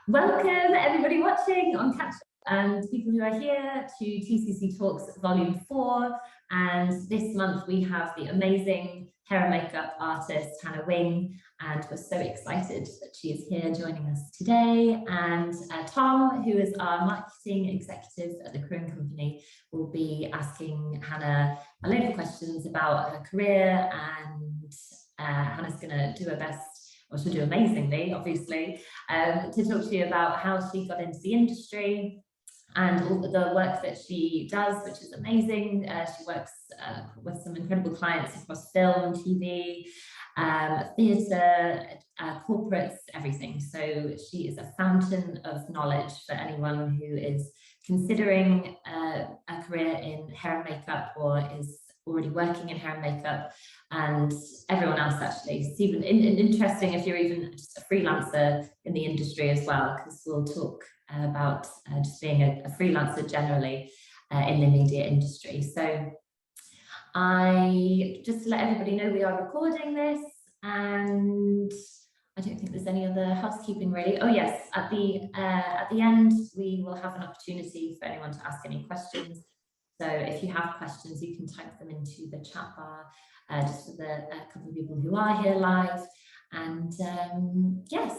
Welcome, everybody watching on Catch and people who are here to TCC Talks Volume 4. And this month we have the amazing hair and makeup artist, Hannah Wing, and we're so excited that she is here joining us today. And Tom, who is our marketing executive at the Korean company, will be asking Hannah a load of questions about her career, and Hannah's going to do her best, or she'll do amazingly, obviously, to talk to you about how she got into the industry and all the work that she does, which is amazing. She works with some incredible clients across film, TV, theatre, corporates, everything. So she is a fountain of knowledge for anyone who is considering a career in hair and makeup or is already working in hair and makeup, and everyone else actually. It's even interesting if you're even just a freelancer in the industry as well, because we'll talk about just being a freelancer generally in the media industry. So just to let everybody know, we are recording this, and I don't think there's any other housekeeping really. Oh yes, at the end we will have an opportunity for anyone to ask any questions. So if you have questions, you can type them into the chat bar, just for the couple of people who are here live. And yes,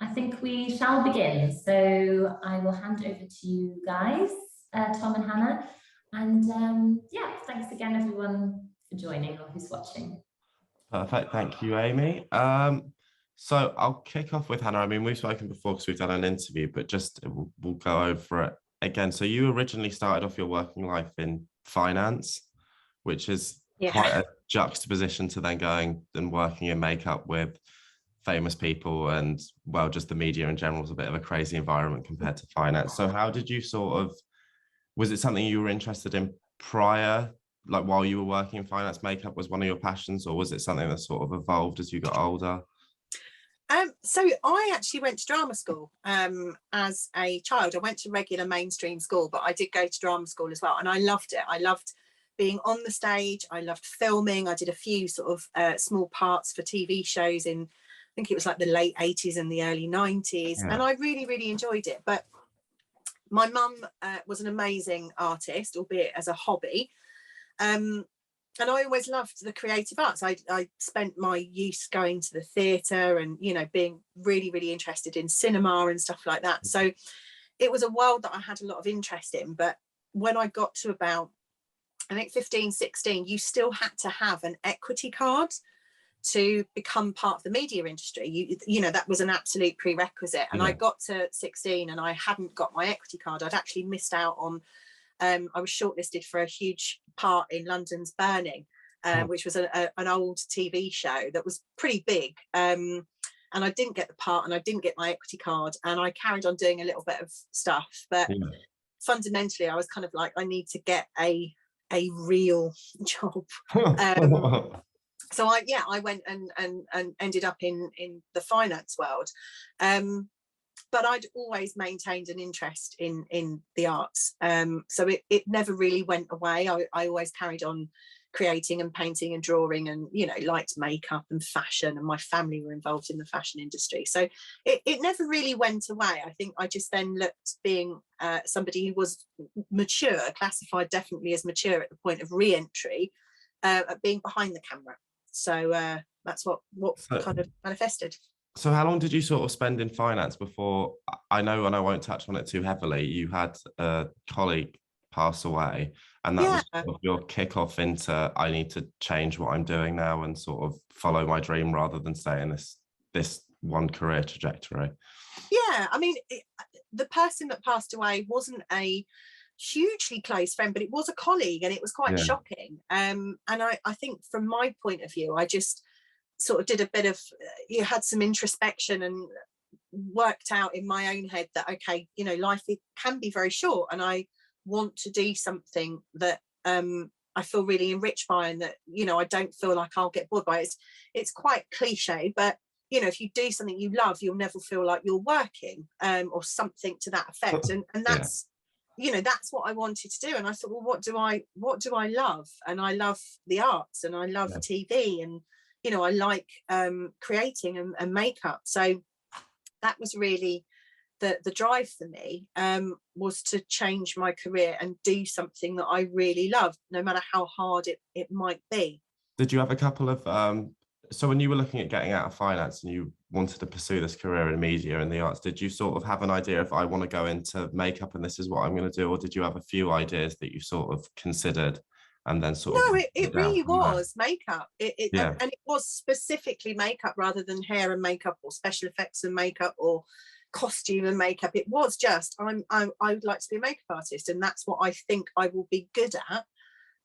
I think we shall begin. So I will hand over to you guys, Tom and Hannah. And yeah, thanks again, everyone, for joining or who's watching. Perfect. Thank you, Amy. So I'll kick off with Hannah. I mean, we've spoken before because we've done an interview, but just we'll go over it again. So you originally started off your working life in finance, which is quite a juxtaposition to then going and working in makeup with famous people, and well, just the media in general is a bit of a crazy environment compared to finance. So how did you was it something you were interested in prior, like while you were working in finance? Makeup was one of your passions, or was it something that sort of evolved as you got older? So I actually went to drama school as a child. I went to regular mainstream school, but I did go to drama school as well, and I loved it. I loved being on the stage. I loved filming. I did a few sort of small parts for TV shows in, I think it was like the late 80s and the early 90s, and I really, really enjoyed it. But my mum was an amazing artist, albeit as a hobby. And I always loved the creative arts. I spent my youth going to the theatre and, you know, being really, really interested in cinema and stuff like that. So it was a world that I had a lot of interest in. But when I got to about, I think 15, 16, you still had to have an equity card to become part of the media industry. You know, that was an absolute prerequisite. And I got to 16 and I hadn't got my equity card. I'd actually missed out on, I was shortlisted for a huge part in London's Burning, which was an old TV show that was pretty big. And I didn't get the part and I didn't get my equity card, and I carried on doing a little bit of stuff. But fundamentally, I was kind of like, I need to get a real job. So I went and ended up in the finance world. But I'd always maintained an interest in the arts. So it never really went away. I always carried on creating and painting and drawing, and, you know, liked makeup and fashion, and my family were involved in the fashion industry. So it never really went away. I think I just then looked, being somebody who was mature, classified definitely as mature at the point of re-entry, at being behind the camera. So that's what kind of manifested. So how long did you sort of spend in finance before, I know, and I won't touch on it too heavily, you had a colleague pass away, and that was sort of your kickoff into, I need to change what I'm doing now and sort of follow my dream rather than stay in this one career trajectory? Yeah, I mean, the person that passed away wasn't a hugely close friend, but it was a colleague, and it was quite shocking. And I think from my point of view, I just sort of did a bit of, you had some introspection and worked out in my own head that, okay, you know, life, it can be very short, and I want to do something that I feel really enriched by, and that, you know, I don't feel like I'll get bored by it. It's quite cliche, but, you know, if you do something you love, you'll never feel like you're working, or something to that effect. And that's, you know, that's what I wanted to do. And I thought, well, what do I love? And I love the arts, and I love TV, and, you know, I like creating and makeup. So that was really the drive for me was to change my career and do something that I really loved, no matter how hard it might be. Did you have a couple of so when you were looking at getting out of finance and you wanted to pursue this career in media and the arts, did you sort of have an idea if I want to go into makeup and this is what I'm going to do, or did you have a few ideas that you sort of considered and then sort of it really was makeup. Yeah. And it was specifically makeup rather than hair and makeup or special effects and makeup or costume and makeup. It was just I would like to be a makeup artist, and that's what I think I will be good at.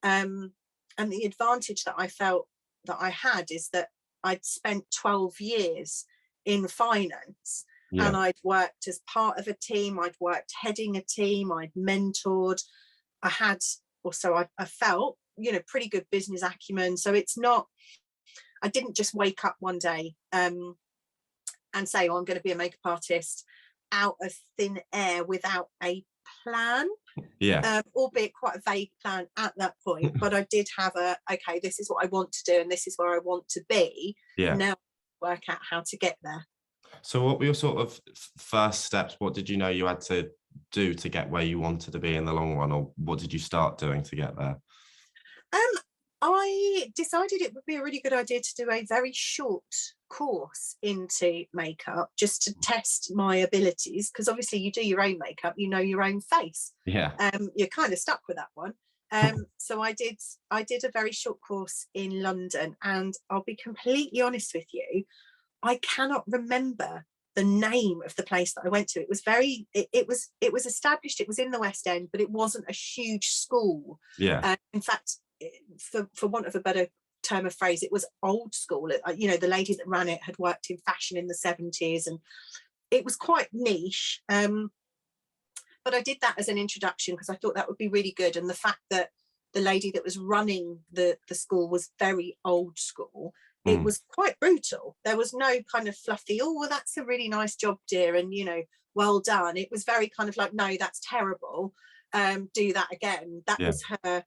And the advantage that I felt that I had is that I'd spent 12 years in finance, and I'd worked as part of a team, I'd worked heading a team, I'd mentored, I had also, I felt, you know, pretty good business acumen. So it's not, I didn't just wake up one day and say, oh, I'm going to be a makeup artist out of thin air without a plan. Albeit quite a vague plan at that point, but I did have okay, this is what I want to do and this is where I want to be. Now work out how to get there. So what were your sort of first steps? What did you know you had to do to get where you wanted to be in the long run, or what did you start doing to get there? I decided it would be a really good idea to do a very short course into makeup just to test my abilities, because obviously you do your own makeup, you know your own face. You're kind of stuck with that one. So I did a very short course in London, and I'll be completely honest with you, I cannot remember the name of the place that I went to. It was it was established, it was in the West End, but it wasn't a huge school. In fact, for want of a better term of phrase, it was old school. You know, the lady that ran it had worked in fashion in the 70s, and it was quite niche. But I did that as an introduction because I thought that would be really good. And the fact that the lady that was running the school was very old school, it was quite brutal. There was no kind of fluffy, oh, well, that's a really nice job, dear, and, you know, well done. It was very kind of like, no, that's terrible. Do that again. That was her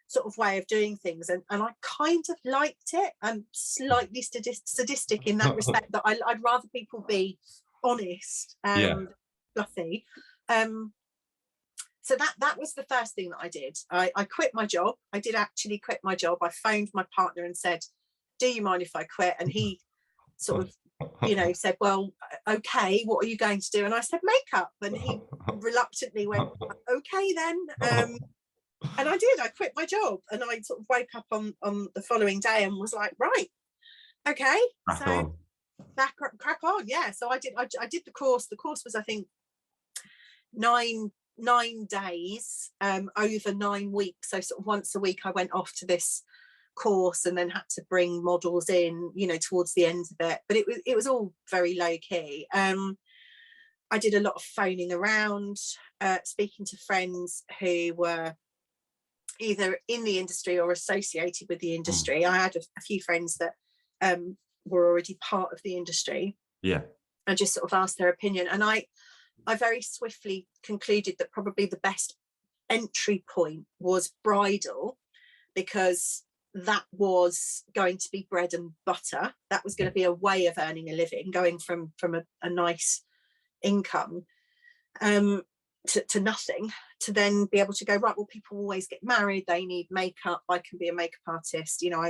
sort of way of doing things, and I kind of liked it. I'm slightly sadistic in that respect, that I'd rather people be honest and fluffy. So that was the first thing that I did. I quit my job. I did actually quit my job. I phoned my partner and said, do you mind if I quit? And he sort of, you know, said, well, okay, what are you going to do? And I said, makeup. And he reluctantly went, okay then. And I did. I quit my job, and I sort of woke up on the following day and was like, right, okay, so crack on. Yeah. So I did the course. The course was, I think, 9 days over 9 weeks. So sort of once a week I went off to this course and then had to bring models in, you know, towards the end of it. But it was all very low key. I did a lot of phoning around, speaking to friends who were either in the industry or associated with the industry. I had a few friends that were already part of the industry. I just sort of asked their opinion, and I very swiftly concluded that probably the best entry point was bridal, because that was going to be bread and butter. That was going to be a way of earning a living, going from a nice income to nothing, to then be able to go, right, well, people always get married, they need makeup, I can be a makeup artist. You know,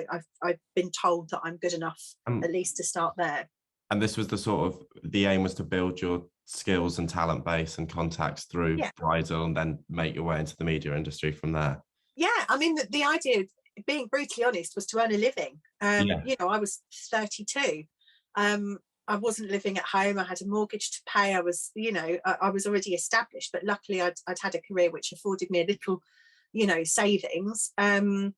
I've been told that I'm good enough at least to start there. And this was the aim was to build your skills and talent base and contacts through bridal, and then make your way into the media industry from there. I mean, the idea, being brutally honest, was to earn a living. You know, I was 32. I wasn't living at home. I had a mortgage to pay. I was, you know, I was already established, but luckily I'd had a career which afforded me a little, you know, savings. And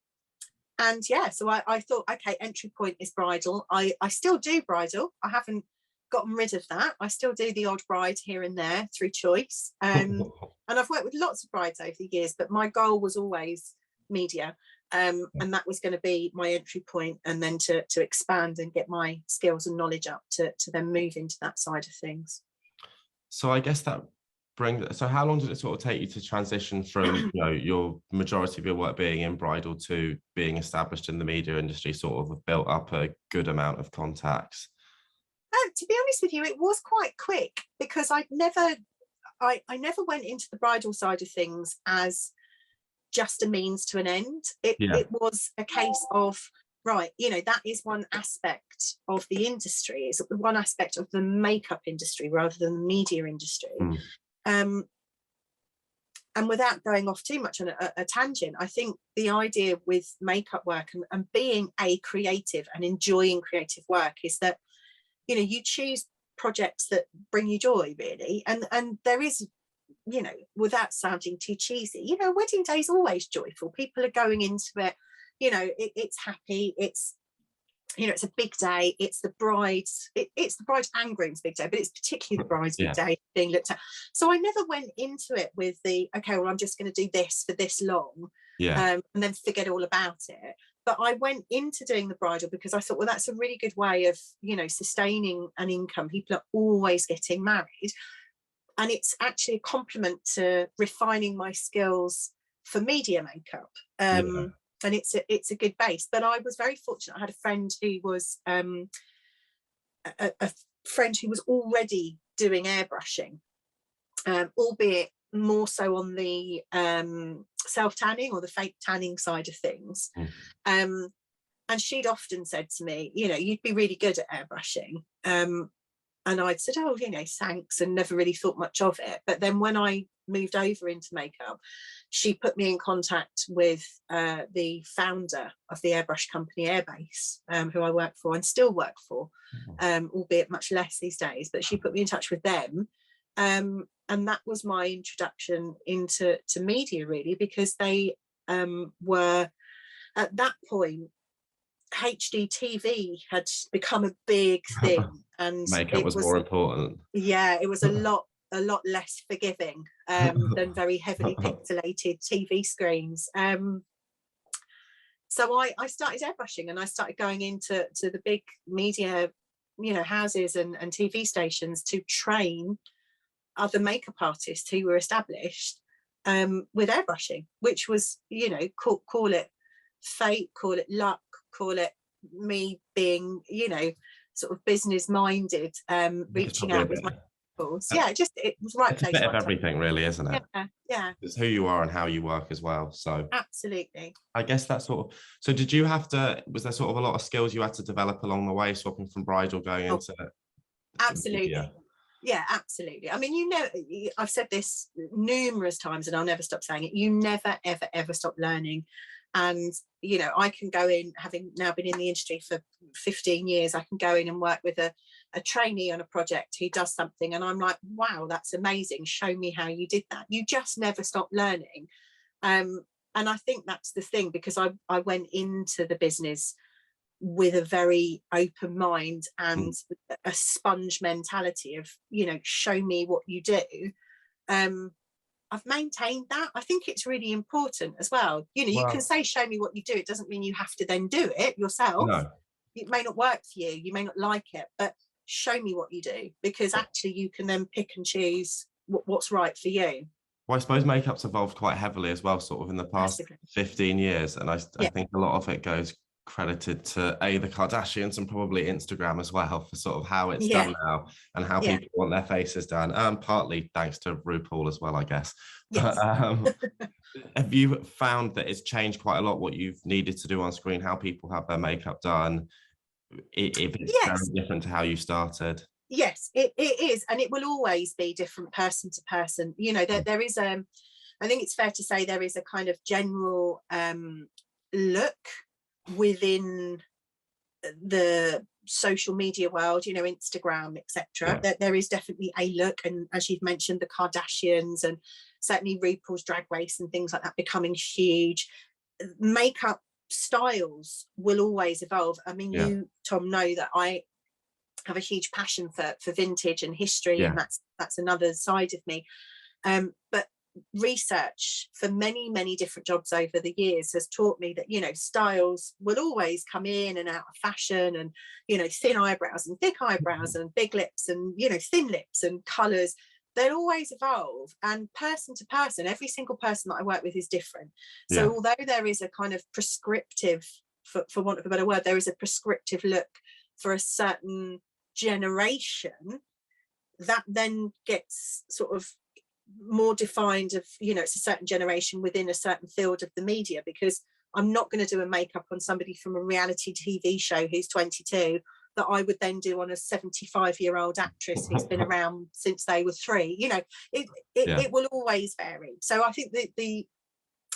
yeah, so I thought, okay, entry point is bridal. I still do bridal. I haven't gotten rid of that. I still do the odd bride here and there through choice. And I've worked with lots of brides over the years, but my goal was always media. And that was going to be my entry point, and then to expand and get my skills and knowledge up to then move into that side of things. So I guess that brings, so how long did it sort of take you to transition from, you know, your majority of your work being in bridal to being established in the media industry, sort of built up a good amount of contacts? To be honest with you, it was quite quick, because I never went into the bridal side of things as just a means to an end. It was a case of, right, that is one aspect of the industry, it's one aspect of the makeup industry rather than the media industry. And without going off too much on a tangent, I think the idea with makeup work and being a creative and enjoying creative work is that, you choose projects that bring you joy, really. And there is, without sounding too cheesy, wedding day is always joyful. People are going into it, it's happy, it's, it's a big day, it's the bride's, it's the bride and groom's big day, but it's particularly the bride's big day being looked at. So I never went into it with the, okay, well, I'm just going to do this for this long, and then forget all about it. But I went into doing the bridal because I thought, well, that's a really good way of, sustaining an income. People are always getting married. And it's actually a compliment to refining my skills for media makeup. And it's a good base. But I was very fortunate. I had a friend who was a friend who was already doing airbrushing, albeit more so on the self-tanning or the fake tanning side of things. And she'd often said to me, you'd be really good at airbrushing. And I'd said, oh, thanks, and never really thought much of it. But then when I moved over into makeup, she put me in contact with the founder of the airbrush company Airbase, who I work for and still work for, albeit much less these days. But she put me in touch with them. And that was my introduction into media, really, because they were, at that point, HD TV had become a big thing, and makeup was more important. Yeah, it was a lot less forgiving than very heavily pixelated TV screens. So I started airbrushing, and I started going into the big media, houses and TV stations to train other makeup artists who were established with airbrushing, which was, call it fate, call it luck, call it me being, sort of business minded, reaching out with my tools. It was right place. It's a bit of everything, really, isn't it? Yeah. It's who you are and how you work as well. So absolutely. I guess that sort of. So did you have to? Was there sort of a lot of skills you had to develop along the way, swapping from bridal going into? Absolutely. Yeah, absolutely. I mean, I've said this numerous times, and I'll never stop saying it. You never, ever, ever stop learning. And, I can go in, having now been in the industry for 15 years, I can go in and work with a trainee on a project who does something, and I'm like, wow, that's amazing. Show me how you did that. You just never stop learning. And I think that's the thing, because I went into the business with a very open mind and a sponge mentality of, show me what you do. I've maintained that. I think it's really important as well. You can say, show me what you do. It doesn't mean you have to then do it yourself. No. It may not work for you. You may not like it, but show me what you do, because actually you can then pick and choose what's right for you. Well, I suppose makeup's evolved quite heavily as well, sort of in the past 15 years. And I think a lot of it goes credited to the Kardashians and probably Instagram as well, for sort of how it's done now and how people want their faces done, partly thanks to RuPaul as well, I guess. Yes. But, have you found that it's changed quite a lot what you've needed to do on screen, how people have their makeup done, if it's very different to how you started? Yes, it is, and it will always be different person to person. There is I think it's fair to say there is a kind of general look within the social media world, Instagram, etc. There is definitely a look, and as you've mentioned, the Kardashians and certainly RuPaul's Drag Race and things like that becoming huge. Makeup styles will always evolve. I mean, you, Tom, know that I have a huge passion for vintage and history, and that's another side of me. But research for many different jobs over the years has taught me that styles will always come in and out of fashion, and thin eyebrows and thick eyebrows and big lips and thin lips and colors, they'll always evolve, and person to person, every single person that I work with is different. So although there is a kind of prescriptive, for want of a better word, there is a prescriptive look for a certain generation, that then gets sort of more defined of, you know, it's a certain generation within a certain field of the media, because I'm not going to do a makeup on somebody from a reality TV show who's 22 that I would then do on a 75-year-old actress who's been around since they were 3. You know, it will always vary. So I think the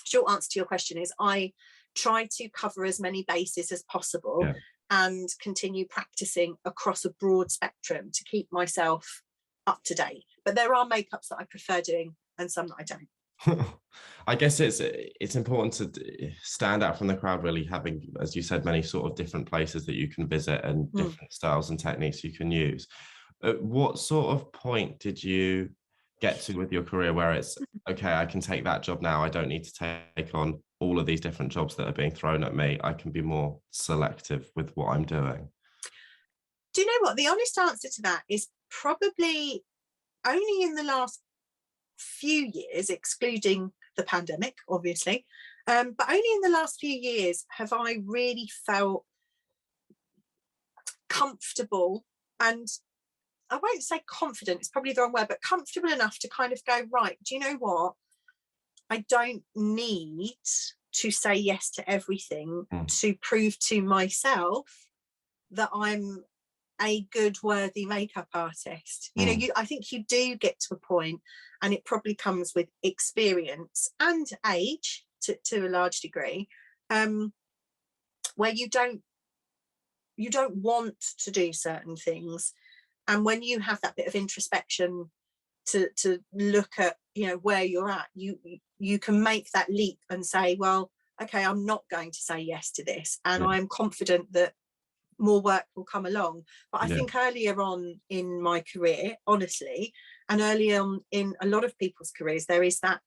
short answer to your question is I try to cover as many bases as possible and continue practicing across a broad spectrum to keep myself up to date. But there are makeups that I prefer doing and some that I don't. I guess it's important to stand out from the crowd, really, having, as you said, many sort of different places that you can visit and different styles and techniques you can use. What sort of point did you get to with your career where it's, okay, I can take that job now, I don't need to take on all of these different jobs that are being thrown at me, I can be more selective with what I'm doing? Do you know what? The honest answer to that is probably only in the last few years, excluding the pandemic, obviously, but only in the last few years have I really felt comfortable, and I won't say confident, it's probably the wrong word, but comfortable enough to kind of go, right, do you know what? I don't need to say yes to everything to prove to myself that I'm a good, worthy makeup artist. You know, I think you do get to a point, and it probably comes with experience and age to a large degree, where you don't want to do certain things. And when you have that bit of introspection to look at, you know, where you're at, you can make that leap and say, well, okay, I'm not going to say yes to this, and I'm confident that more work will come along. But I think earlier on in my career, honestly, and early on in a lot of people's careers, there is that,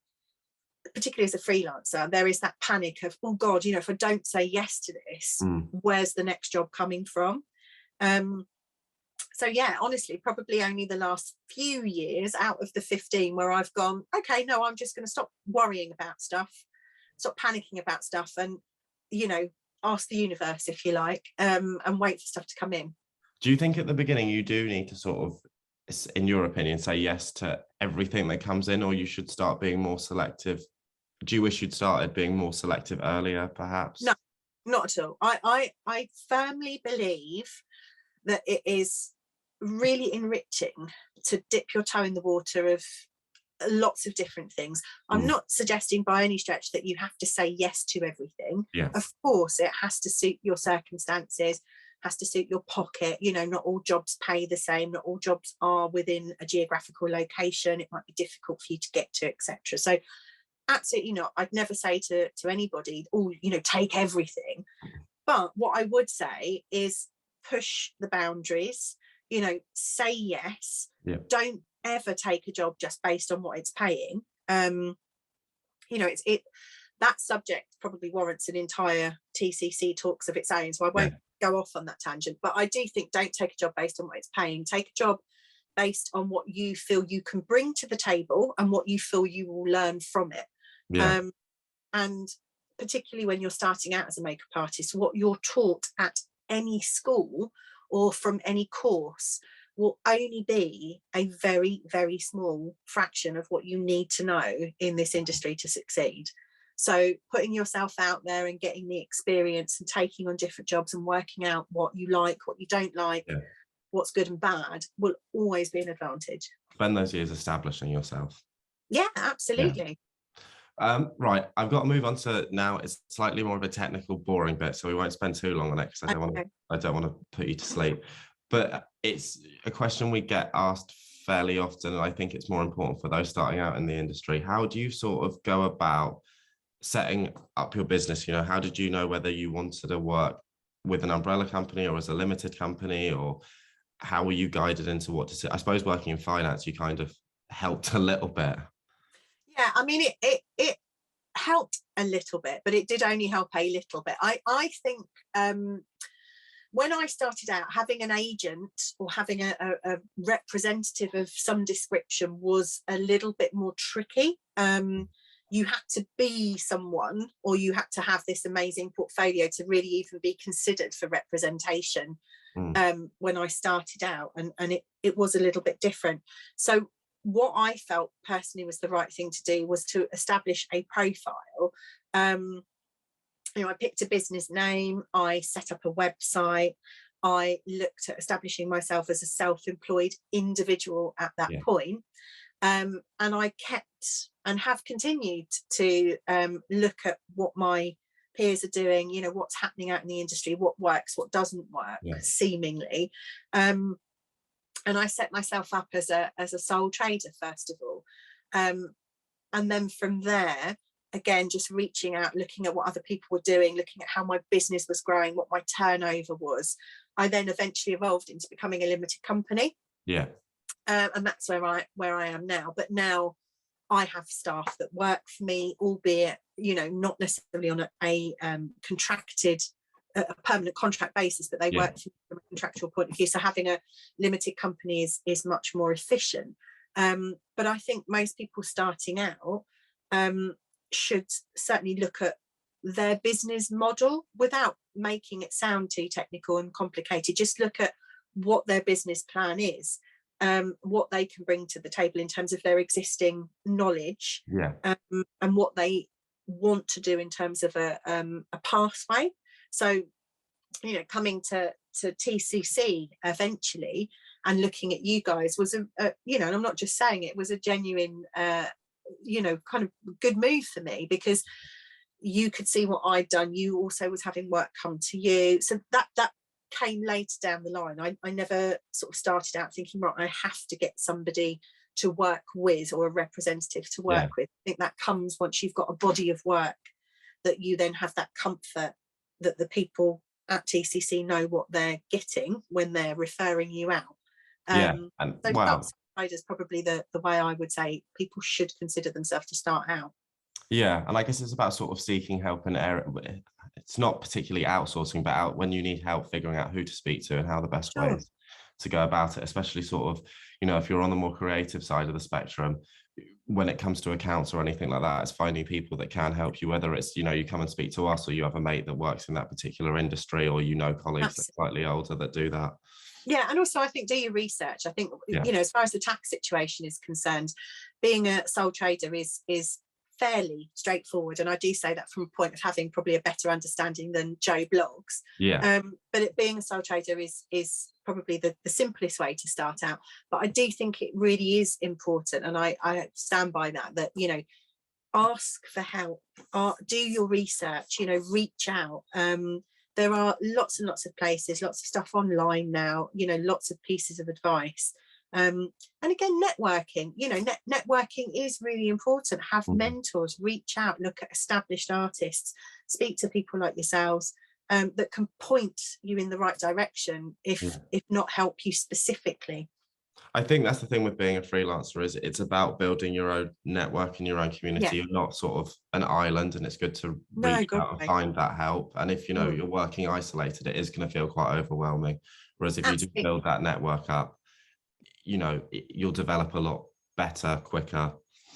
particularly as a freelancer, there is that panic of, oh God, you know, if I don't say yes to this, where's the next job coming from? So yeah, honestly, probably only the last few years out of the 15 where I've gone, okay, no, I'm just going to stop worrying about stuff, stop panicking about stuff, and, you know, ask the universe, if you like, and wait for stuff to come in. Do you think at the beginning you do need to sort of, in your opinion, say yes to everything that comes in, or you should start being more selective? Do you wish you'd started being more selective earlier, perhaps? No, not at all. I firmly believe that it is really enriching to dip your toe in the water of lots of different things. I'm not suggesting by any stretch that you have to say yes to everything. Of course, it has to suit your circumstances, has to suit your pocket. You know, not all jobs pay the same, not all jobs are within a geographical location, it might be difficult for you to get to, etc. So absolutely not. I'd never say to anybody, oh, you know, take everything. But what I would say is push the boundaries, you know, say yes. Don't ever take a job just based on what it's paying. You know, that subject probably warrants an entire TCC talks of its own, so I won't go off on that tangent. But I do think, don't take a job based on what it's paying. Take a job based on what you feel you can bring to the table and what you feel you will learn from it. And particularly when you're starting out as a makeup artist, what you're taught at any school or from any course will only be a very, very small fraction of what you need to know in this industry to succeed. So putting yourself out there and getting the experience and taking on different jobs and working out what you like, what you don't like, what's good and bad, will always be an advantage. Spend those years establishing yourself. Yeah, absolutely. Right, I've got to move on to now. It's slightly more of a technical, boring bit, so we won't spend too long on it because I don't want to put you to sleep. But it's a question we get asked fairly often, and I think it's more important for those starting out in the industry. How do you sort of go about setting up your business? You know, how did you know whether you wanted to work with an umbrella company or as a limited company, or how were you guided into what to say? I suppose working in finance, you kind of helped a little bit. Yeah, I mean, it helped a little bit, but it did only help a little bit. I think when I started out, having an agent or having a representative of some description was a little bit more tricky. You had to be someone, or you had to have this amazing portfolio to really even be considered for representation. when I started out, and it was a little bit different. So what I felt personally was the right thing to do was to establish a profile. I picked a business name, I set up a website, I looked at establishing myself as a self-employed individual at that point. And I kept and have continued to look at what my peers are doing, what's happening out in the industry, what works, what doesn't work, seemingly. And I set myself up as a sole trader, first of all. And then from there, again, just reaching out, looking at what other people were doing, looking at how my business was growing, what my turnover was. I then eventually evolved into becoming a limited company. Yeah. And that's where I am now. But now I have staff that work for me, albeit, not necessarily on a contracted, a permanent contract basis, but they work for me from a contractual point of view. So having a limited company is much more efficient. But I think most people starting out should certainly look at their business model without making it sound too technical and complicated. Just look at what their business plan is, what they can bring to the table in terms of their existing knowledge, and what they want to do in terms of a pathway. So, coming to TCC eventually and looking at you guys was and I'm not just saying it, was a genuine kind of good move for me, because you could see what I'd done. You also was having work come to you, so that came later down the line. I never sort of started out thinking, right, I have to get somebody to work with or a representative to work with. I think that comes once you've got a body of work, that you then have that comfort that the people at TCC know what they're getting when they're referring you out. And so wow, is probably the way I would say people should consider themselves to start out. Yeah, and I guess it's about sort of seeking help in area. It's not particularly outsourcing, but out when you need help figuring out who to speak to and how the best way is to go about it, especially sort of, if you're on the more creative side of the spectrum, when it comes to accounts or anything like that, it's finding people that can help you, whether it's, you come and speak to us, or you have a mate that works in that particular industry, or colleagues that are slightly older that do that. Yeah, and also I think do your research. I think, as far as the tax situation is concerned, being a sole trader is fairly straightforward, and I do say that from a point of having probably a better understanding than Joe blogs. But being a sole trader is probably the simplest way to start out. But I do think it really is important, and I stand by that ask for help, do your research, reach out. There are lots and lots of places, lots of stuff online now, lots of pieces of advice. And again, networking, networking is really important. Have mentors, reach out, look at established artists, speak to people like yourselves that can point you in the right direction, if not help you specifically. I think that's the thing with being a freelancer, is it's about building your own network in your own community. You're not sort of an island, and it's good to reach out and find that help. And if you're working isolated, it is going to feel quite overwhelming. Whereas if you do build that network up, you'll develop a lot better, quicker.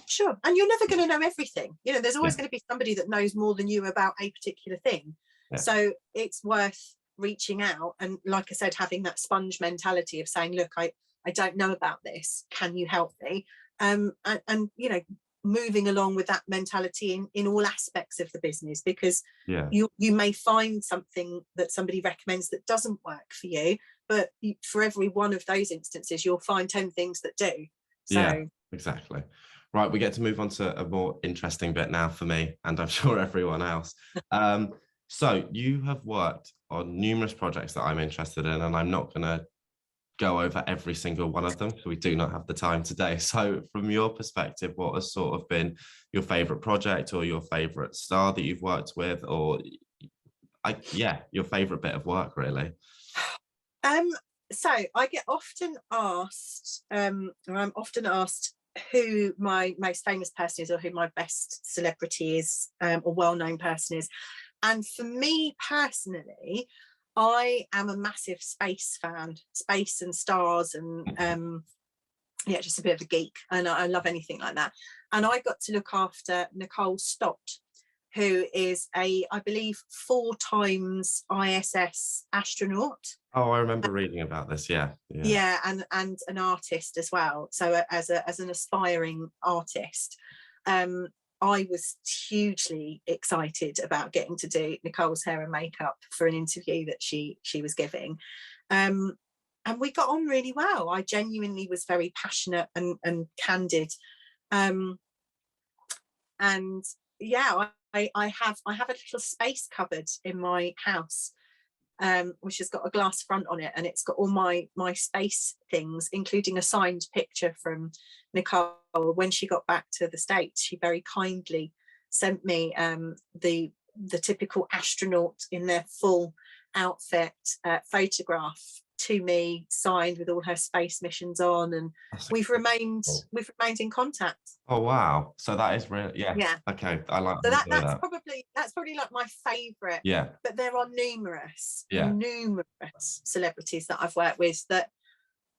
Sure. And you're never going to know everything. There's always going to be somebody that knows more than you about a particular thing. So it's worth reaching out. And like I said, having that sponge mentality of saying, look, I don't know about this. Can you help me? And moving along with that mentality in all aspects of the business, because you may find something that somebody recommends that doesn't work for you, but for every one of those instances, you'll find 10 things that do. So exactly. Right, we get to move on to a more interesting bit now for me, and I'm sure everyone else. So you have worked on numerous projects that I'm interested in, and I'm not going to go over every single one of them because we do not have the time today. So from your perspective, what has sort of been your favorite project, or your favorite star that you've worked with, or your favorite bit of work, really? So I get often asked, or I'm often asked, who my most famous person is, or who my best celebrity is, or well-known person is. And for me personally, I am a massive space fan, space and stars, and just a bit of a geek, and I love anything like that. And I got to look after Nicole Stott, who is I believe 4 times ISS astronaut. Oh, I remember reading about this. Yeah. Yeah, and an artist as well. So as an aspiring artist, I was hugely excited about getting to do Nicole's hair and makeup for an interview that she was giving. And we got on really well. I genuinely was very passionate and candid. And yeah, I have a little space cupboard in my house, which has got a glass front on it, and it's got all my space things, including a signed picture from Nicole. When she got back to the States, she very kindly sent me the typical astronaut in their full outfit photograph to me, signed with all her space missions on, and we've remained in contact. Oh wow, so that is really, yeah. Okay, I like so that. That's probably like my favorite. Yeah, but there are numerous celebrities that I've worked with that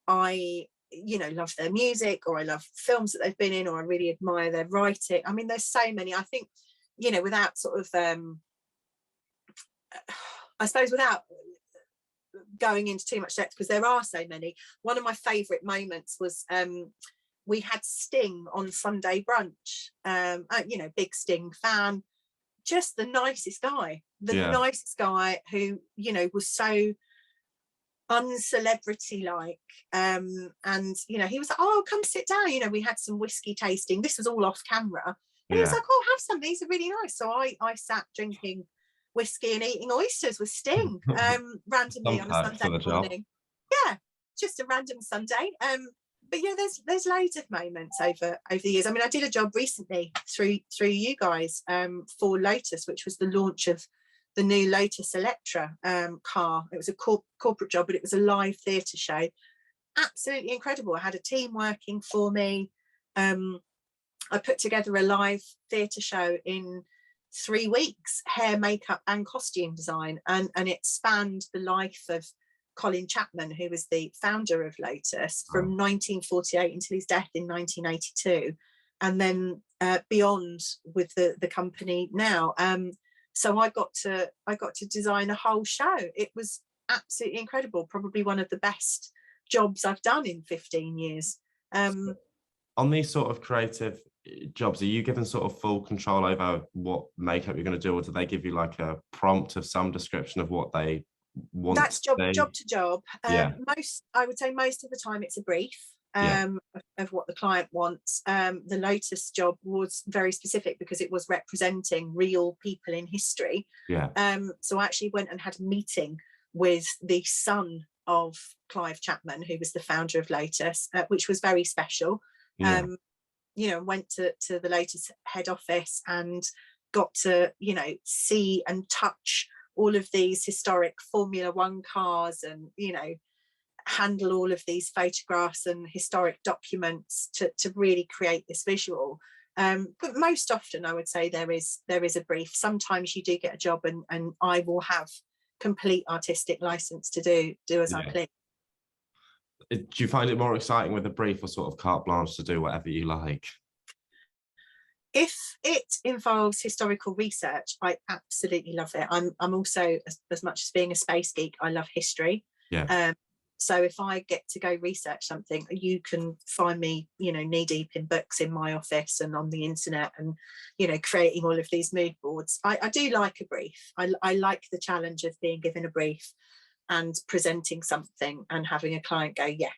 I love their music, or I love films that they've been in, or I really admire their writing. I mean, there's so many. I think without sort of I suppose without going into too much depth, because there are so many. One of my favorite moments was we had Sting on Sunday brunch. Big Sting fan, just the nicest guy, nicest guy who was so uncelebrity like, and he was like, oh, come sit down, we had some whiskey tasting. This was all off camera, and he was like, oh, have some, these are really nice. So I sat drinking whiskey and eating oysters with Sting randomly on a Sunday morning. Yeah, just a random Sunday. But yeah, there's loads of moments over the years. I mean, I did a job recently through you guys for Lotus, which was the launch of the new Lotus Electra car. It was a corporate job, but it was a live theatre show. Absolutely incredible. I had a team working for me. I put together a live theatre show in 3 weeks, hair, makeup and costume design, and it spanned the life of Colin Chapman, who was the founder of Lotus, from 1948 until his death in 1982, and then beyond with the company now. So I got to design a whole show. It was absolutely incredible. Probably one of the best jobs I've done in 15 years. On these sort of creative jobs, are you given sort of full control over what makeup you're going to do, or do they give you like a prompt of some description of what they want? That's job to job. I would say most of the time it's a brief of what the client wants. The Lotus job was very specific because it was representing real people in history. So I actually went and had a meeting with the son of Clive Chapman, who was the founder of Lotus, which was very special. Went to the Lotus head office and got to see and touch all of these historic Formula One cars, and handle all of these photographs and historic documents to really create this visual. But most often I would say there is a brief. Sometimes you do get a job and I will have complete artistic license to do as I please. Do you find it more exciting with a brief, or sort of carte blanche to do whatever you like? If it involves historical research, I absolutely love it. I'm also, as much as being a space geek, I love history. So if I get to go research something, you can find me, knee deep in books in my office and on the internet, and creating all of these mood boards. I do like a brief. I like the challenge of being given a brief and presenting something and having a client go, yeah,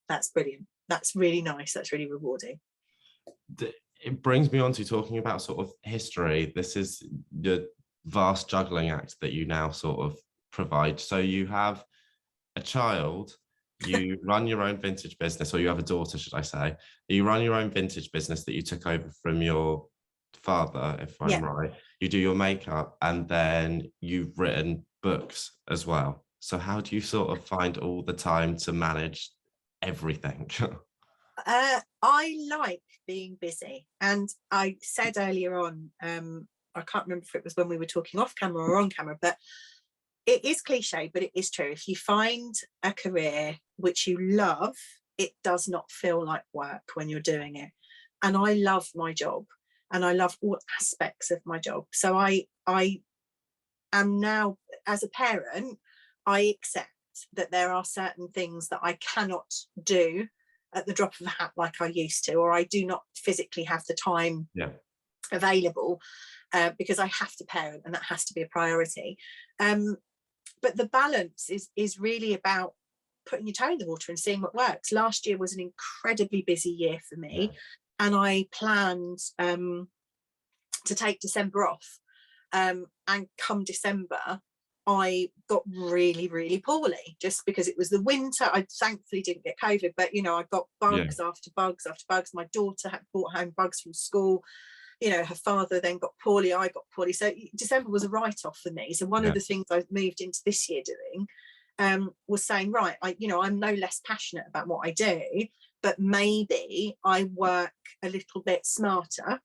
that's brilliant, that's really nice, that's really rewarding. It brings me on to talking about sort of history. This is the vast juggling act that you now sort of provide. So you have a child, you run your own vintage business, or you have a daughter, should I say. You run your own vintage business that you took over from your father, if I'm right. You do your makeup, and then you've written books as well. So how do you sort of find all the time to manage everything? I like being busy, and I said earlier on, I can't remember if it was when we were talking off camera or on camera, but it is cliche, but it is true. If you find a career which you love, it does not feel like work when you're doing it. And I love my job. and I love all aspects of my job. So I am now, as a parent, I accept that there are certain things that I cannot do at the drop of a hat like I used to, or I do not physically have the time available, because I have to parent, and that has to be a priority. But the balance is really about putting your toe in the water and seeing what works. Last year was an incredibly busy year for me, and I planned to take December off, and come December I got really, really poorly, just because it was the winter. I thankfully didn't get COVID, but you know, I got bugs after bugs after bugs. My daughter had brought home bugs from school. You know, her father then got poorly, I got poorly. So December was a write-off for me. So one of the things I've moved into this year doing was saying, right, I'm no less passionate about what I do, but maybe I work a little bit smarter.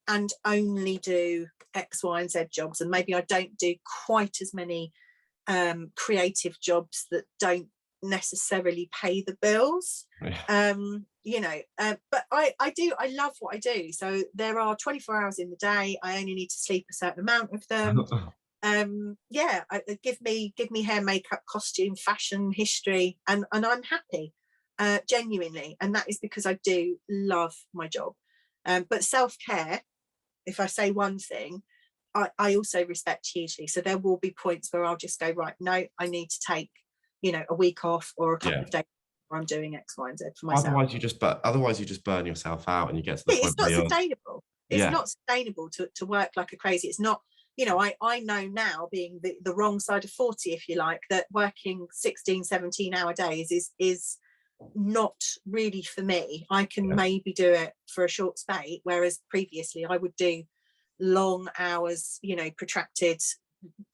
And only do X, Y, and Z jobs. And maybe I don't do quite as many creative jobs that don't necessarily pay the bills. But I love what I do. So there are 24 hours in the day. I only need to sleep a certain amount of them. Give me hair, makeup, costume, fashion, history, and I'm happy, genuinely. And that is because I do love my job. But self-care, if I say one thing, I also respect hugely. So there will be points where I'll just go, right, no, I need to take, a week off or a couple of days where I'm doing X, Y, and Z for myself. Otherwise you just burn yourself out, and you get to the point it's not sustainable. It's not sustainable to work like a crazy. It's not, I know now, being the wrong side of 40, if you like, that working 16, 17-hour days is not really for me. I can maybe do it for a short spate, whereas previously I would do long hours, protracted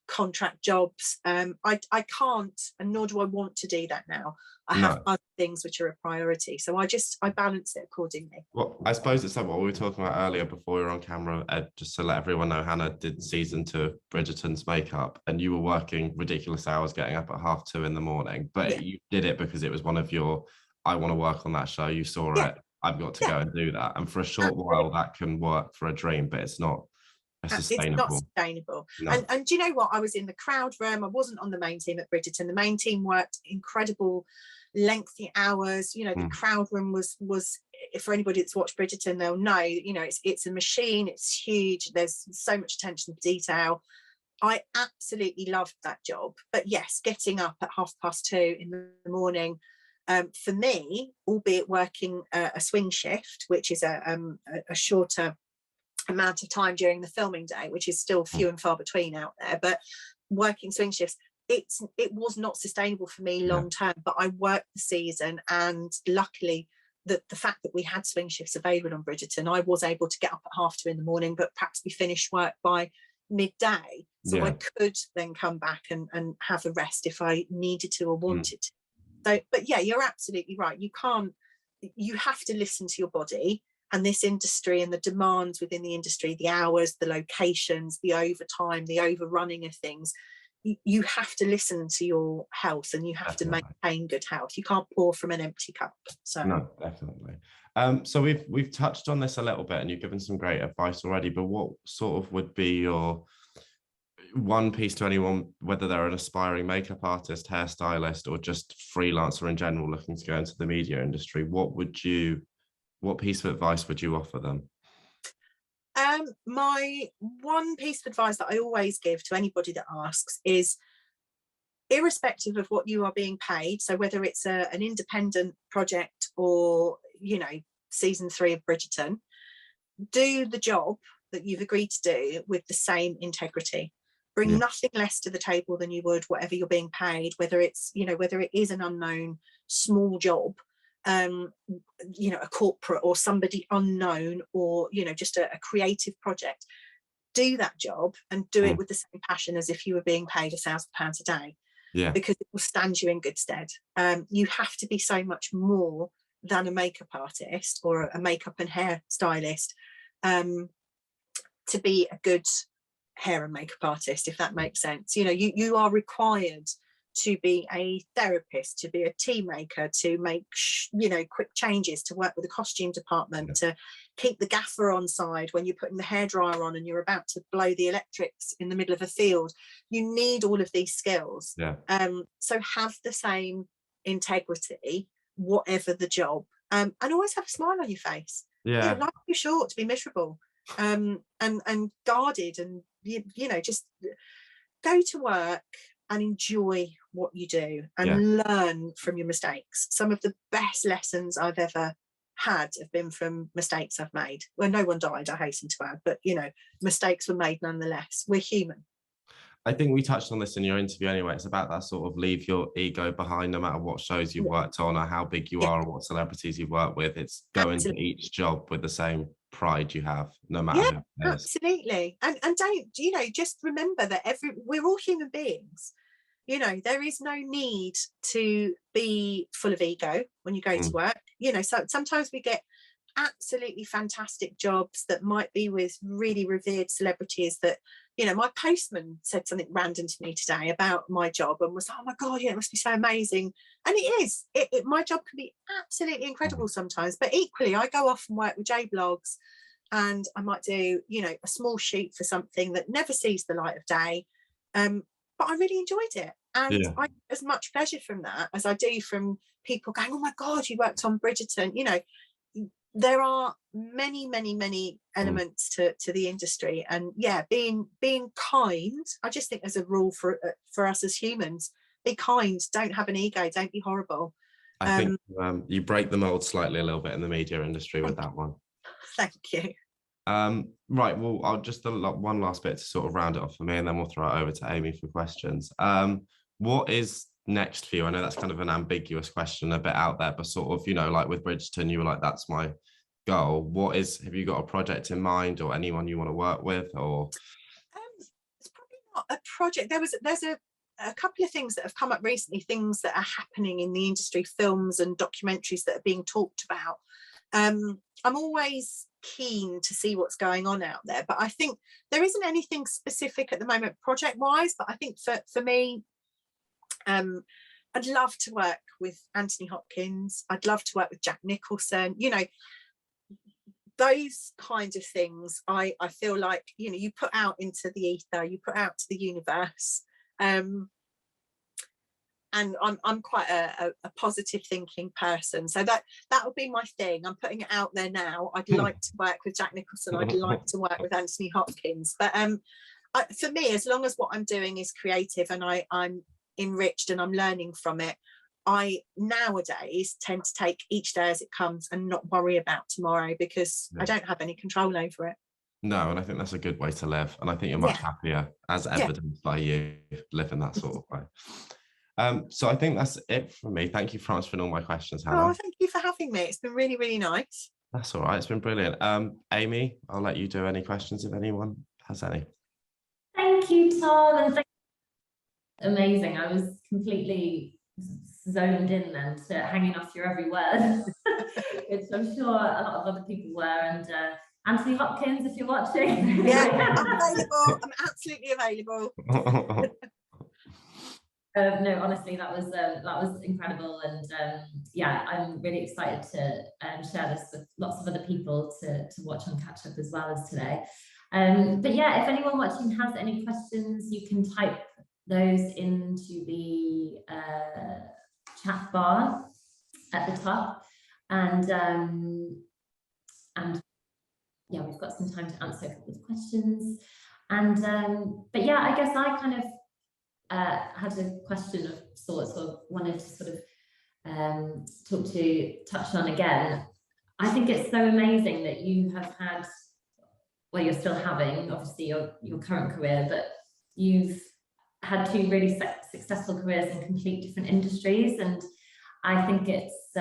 contract jobs. I can't, and nor do I want to do that now. I have other things which are a priority, so I balance it accordingly. Well, I suppose it's like what we were talking about earlier before we were on camera. Just to let everyone know, Hannah did season 2 of Bridgerton's makeup, and you were working ridiculous hours, getting up at 2:30 in the morning, but you did it because it was one of your, I want to work on that show. You saw it, I've got to go and do that. And for a short while that can work for a dream, but it's not sustainable. It's not sustainable. No. And do you know what? I was in the crowd room. I wasn't on the main team at Bridgerton. The main team worked incredible lengthy hours. The crowd room was, for anybody that's watched Bridgerton, they'll know, it's a machine. It's huge. There's so much attention to detail. I absolutely loved that job. But yes, getting up at 2:30 in the morning, for me, albeit working a swing shift, which is a shorter amount of time during the filming day, which is still few and far between out there, but working swing shifts, it was not sustainable for me long term. But I worked the season, and luckily the fact that we had swing shifts available on Bridgerton, I was able to get up at 2:30 in the morning, but perhaps be finished work by midday, so I could then come back and have a rest if I needed to or wanted to. So, but yeah, you're absolutely right. You have to listen to your body and this industry and the demands within the industry, the hours, the locations, the overtime, the overrunning of things. You have to listen to your health, and you have to maintain good health. You can't pour from an empty cup. So no, definitely. So we've touched on this a little bit, and you've given some great advice already, but what sort of would be your one piece to anyone, whether they're an aspiring makeup artist, hairstylist, or just freelancer in general looking to go into the media industry? What piece of advice would you offer them? My one piece of advice that I always give to anybody that asks is, irrespective of what you are being paid, so whether it's an independent project or, season 3 of Bridgerton, do the job that you've agreed to do with the same integrity. Bring nothing less to the table than you would whatever you're being paid, whether it is an unknown small job, a corporate or somebody unknown, or just a creative project. Do that job and do it with the same passion as if you were being paid £1,000 a day, because it will stand you in good stead. You have to be so much more than a makeup artist or a makeup and hair stylist to be a good hair and makeup artist, if that makes sense. You are required to be a therapist, to be a tea maker, to make quick changes, to work with the costume department, to keep the gaffer on side when you're putting the hairdryer on and you're about to blow the electrics in the middle of a field. You need all of these skills. So have the same integrity whatever the job, and always have a smile on your face. Life's too short to be miserable, and guarded, and just go to work and enjoy what you do and learn from your mistakes. Some of the best lessons I've ever had have been from mistakes I've made. Well, no one died, I hasten to add, but mistakes were made nonetheless. We're human. I think we touched on this in your interview anyway. It's about that sort of leave your ego behind, no matter what shows you've worked on or how big you are or what celebrities you've worked with. It's going to each job with the same pride you have, no matter who it is. Absolutely. And don't, just remember that we're all human beings. There is no need to be full of ego when you go to work. So sometimes we get absolutely fantastic jobs that might be with really revered celebrities that, my postman said something random to me today about my job and was like, oh my God, it must be so amazing. And it is. My job can be absolutely incredible sometimes, but equally I go off and work with J-blogs and I might do, a small shoot for something that never sees the light of day. But I really enjoyed it. And I get as much pleasure from that as I do from people going, oh my God, you worked on Bridgerton. There are many, many, many elements to the industry. And being kind, I just think there's a rule for us as humans. Be kind, don't have an ego, don't be horrible. I think you break the mold slightly a little bit in the media industry with that one. Thank you. Right, well, I'll just one last bit to sort of round it off for me, and then we'll throw it over to Amy for questions. What is next for you? I know that's kind of an ambiguous question, a bit out there, but sort of, like with Bridgerton, you were like, that's my goal. Have you got a project in mind or anyone you want to work with? Or it's probably not a project. There's a couple of things that have come up recently, things that are happening in the industry, films and documentaries that are being talked about. I'm always keen to see what's going on out there, but I think there isn't anything specific at the moment project wise. But I think for me, I'd love to work with Anthony Hopkins. I'd love to work with Jack Nicholson. Those kinds of things I feel like you put out into the ether, you put out to the universe, and I'm quite a positive thinking person, so that would be my thing. I'm putting it out there now. I'd like to work with Jack Nicholson, I'd like to work with Anthony Hopkins, but for me, as long as what I'm doing is creative and I'm enriched and I'm learning from it, I nowadays tend to take each day as it comes and not worry about tomorrow, because I don't have any control over it. No, and I think that's a good way to live, and I think you're much happier, as evidenced by you living that sort of way. So I think that's it from me. Thank you for answering all my questions, Hannah. Oh, thank you for having me. It's been really, really nice. That's all right. It's been brilliant. Amy, I'll let you do any questions if anyone has any. Thank you, Tom. And amazing. I was completely zoned in then to hanging off your every word, which I'm sure a lot of other people were. And Anthony Hopkins, if you're watching. Yeah, I'm available. I'm absolutely available. No, honestly, that was incredible, and I'm really excited to share this with lots of other people to watch on catch up as well as today. But if anyone watching has any questions, you can type those into the chat bar at the top, and we've got some time to answer a couple of questions, and I guess I kind of had a question of sorts, or wanted to sort of touch on again. I think it's so amazing that you have had, well, you're still having, obviously, your current career, but you've had two really successful careers in complete different industries, and I think it's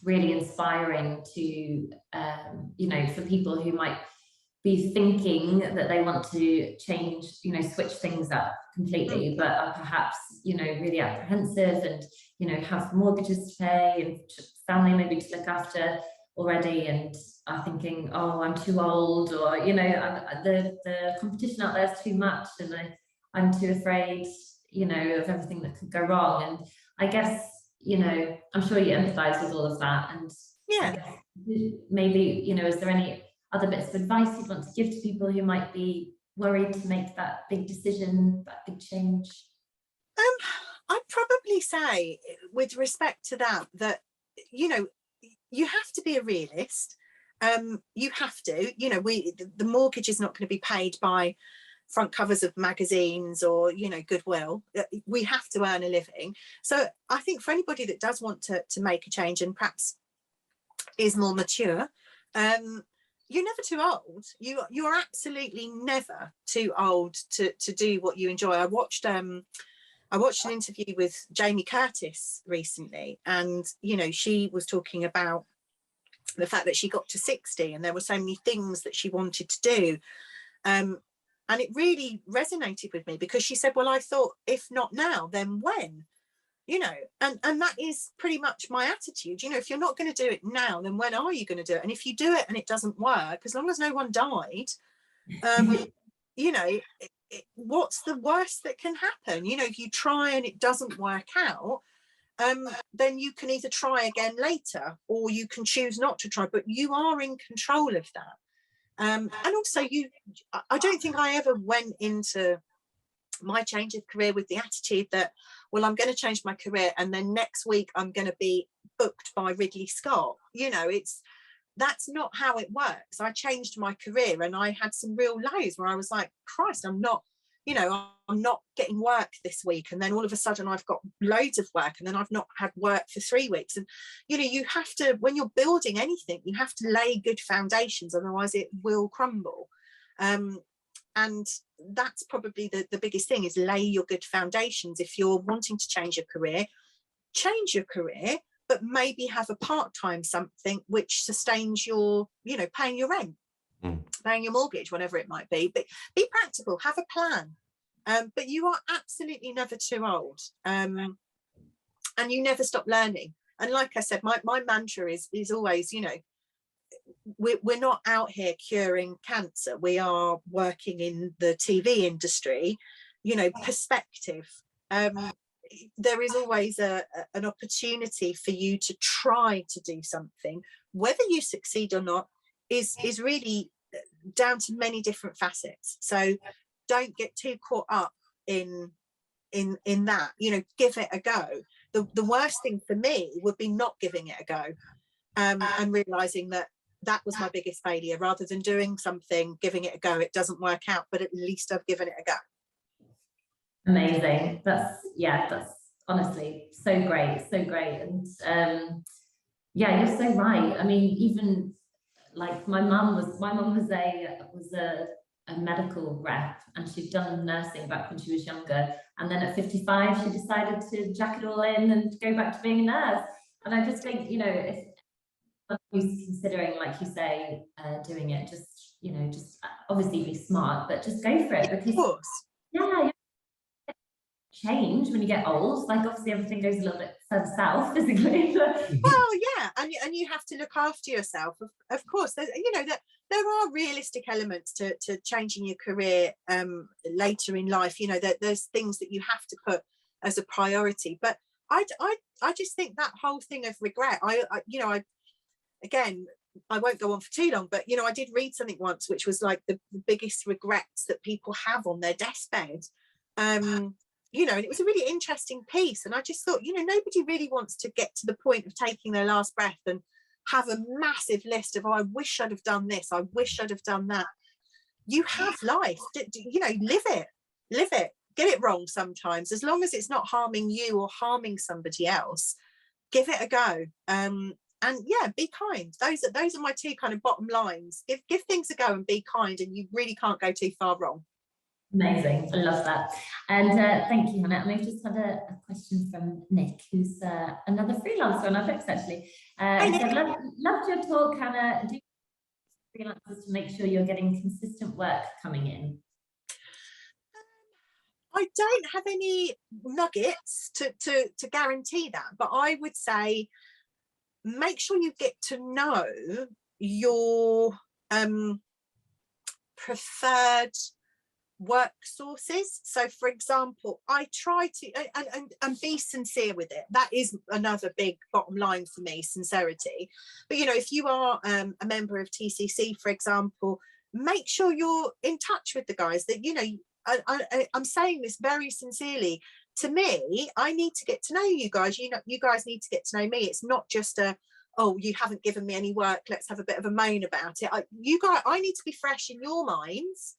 really inspiring to, for people who might be thinking that they want to change, switch things up completely, but are perhaps, really apprehensive and, have mortgages to pay and family maybe to look after already, and are thinking, oh, I'm too old, or, the competition out there is too much, and I'm too afraid, you know, of everything that could go wrong. And I guess, you know, I'm sure you empathize with all of that. And I Yeah. guess maybe, you know, is there any other bits of advice you'd want to give to people who might be worried to make that big decision, that big change? I'd probably say, with respect to that, you know, you have to be a realist. You have to, you know, the mortgage is not going to be paid by front covers of magazines or, you know, Goodwill. We have to earn a living. So I think for anybody that does want to make a change and perhaps is more mature, you're never too old. You are absolutely never too old to do what you enjoy. I watched an interview with Jamie Curtis recently, and you know, she was talking about the fact that she got to 60 and there were so many things that she wanted to do, and it really resonated with me, because she said, well, I thought, if not now, then when? You know, and that is pretty much my attitude. You know, if you're not going to do it now, then when are you going to do it? And if you do it and it doesn't work, as long as no one died, you know, what's the worst that can happen? You know, if you try and it doesn't work out, then you can either try again later, or you can choose not to try, but you are in control of that. And also, I don't think I ever went into my change of career with the attitude that, well, I'm going to change my career and then next week I'm going to be booked by Ridley Scott. You know, that's not how it works. I changed my career and I had some real lows where I was like, Christ, I'm not getting work this week, and then all of a sudden I've got loads of work, and then I've not had work for 3 weeks. And you know, you have to, when you're building anything, you have to lay good foundations, otherwise it will crumble. And that's probably the biggest thing, is lay your good foundations. If you're wanting to change your career, but maybe have a part-time something which sustains your, you know, paying your rent, paying your mortgage, whatever it might be. But be practical, have a plan. But you are absolutely never too old, and you never stop learning. And like I said, my mantra is always, you know, we're not out here curing cancer. We are working in the TV industry. You know, perspective. There is always an opportunity for you to try to do something. Whether you succeed or not is really down to many different facets. So don't get too caught up in that. You know, give it a go. The worst thing for me would be not giving it a go, and realizing that was my biggest failure. Rather than doing something, giving it a go, it doesn't work out, but at least I've given it a go. Amazing. That's honestly so great, so great. And yeah, you're so right. I mean, even like my mum was a medical rep, and she'd done nursing back when she was younger, and then at 55 she decided to jack it all in and go back to being a nurse. And I just think, you know, if who's considering, like you say, doing it, just, you know, just obviously be smart, but just go for it, because of course, yeah, change when you get old. Like obviously everything goes a little bit further south physically. well, yeah, and you have to look after yourself. Of course, you know, that there are realistic elements to changing your career later in life. You know, that there's things that you have to put as a priority. But I just think that whole thing of regret. Again, I won't go on for too long, but you know, I did read something once which was like the biggest regrets that people have on their deathbed. You know, and it was a really interesting piece, and I just thought, you know, nobody really wants to get to the point of taking their last breath and have a massive list of, oh, I wish I'd have done this, I wish I'd have done that. You have life, you know, live it, get it wrong sometimes, as long as it's not harming you or harming somebody else, give it a go. And yeah, be kind. Those are my two kind of bottom lines. Give things a go and be kind, and you really can't go too far wrong. Amazing, I love that. And thank you, Hannah. And we've just had a question from Nick, who's another freelancer on our books, actually. He said, loved your talk, Hannah. Do freelancers to make sure you're getting consistent work coming in? I don't have any nuggets to guarantee that, but I would say make sure you get to know your preferred work sources. So for example, I try to and be sincere with it. That is another big bottom line for me, sincerity. But you know, if you are a member of TCC, for example, make sure you're in touch with the guys. That, you know, I'm saying this very sincerely. To me, I need to get to know you guys. You know, you guys need to get to know me. It's not just a, oh, you haven't given me any work, let's have a bit of a moan about it. I need to be fresh in your minds,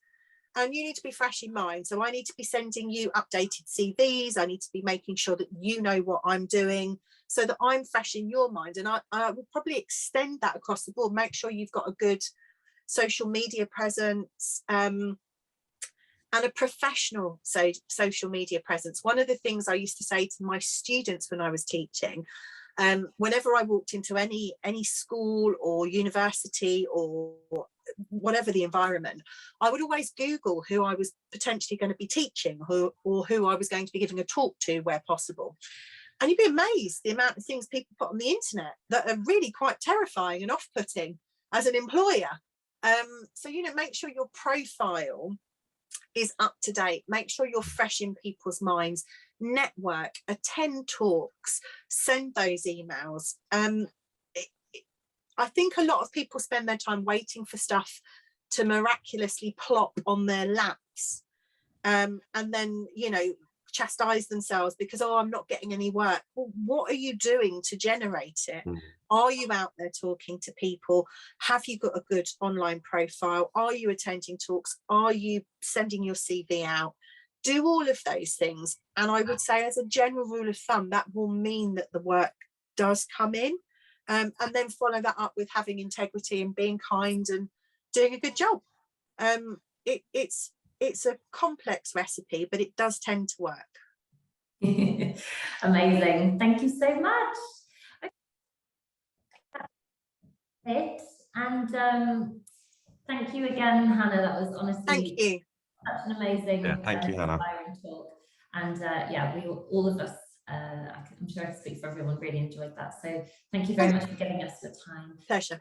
and you need to be fresh in mine. So I need to be sending you updated CVs. I need to be making sure that you know what I'm doing, so that I'm fresh in your mind. And I would probably extend that across the board. Make sure you've got a good social media presence, and a professional social media presence. One of the things I used to say to my students when I was teaching, whenever I walked into any school or university or whatever the environment, I would always Google who I was potentially going to be teaching, or who I was going to be giving a talk to where possible. And you'd be amazed the amount of things people put on the internet that are really quite terrifying and off-putting as an employer. So, you know, make sure your profile is up to date. Make sure you're fresh in people's minds. Network, attend talks, send those emails. I think a lot of people spend their time waiting for stuff to miraculously plop on their laps, and then, you know, chastise themselves because, oh, I'm not getting any work. Well, what are you doing to generate it? Are you out there talking to people? Have you got a good online profile? Are you attending talks? Are you sending your CV out? Do all of those things. And I would say, as a general rule of thumb, that will mean that the work does come in. And then follow that up with having integrity and being kind and doing a good job. It's a complex recipe, but it does tend to work. Amazing. Thank you so much. Okay. And thank you again, Hannah. That was honestly such an amazing, thank you, Hannah. inspiring talk. And yeah, we all of us, I'm sure I can speak for everyone, really enjoyed that. So thank you very much for giving us the time. Pleasure.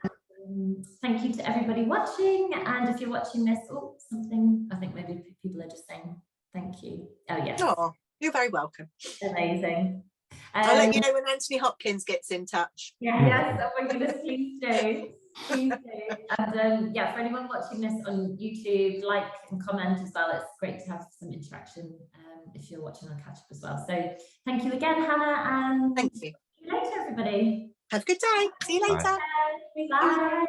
Thank you to everybody watching. And if you're watching this, I think maybe people are just saying thank you. Oh, yes. Oh, you're very welcome. Amazing. I'll let you know when Anthony Hopkins gets in touch. Yes, oh my goodness, please do. Please do. And yeah, for anyone watching this on YouTube, like and comment as well. It's great to have some interaction if you're watching on catch up as well. So thank you again, Hannah, and thank you. See you later, everybody. Have a good day. See you later. Bye. Bye.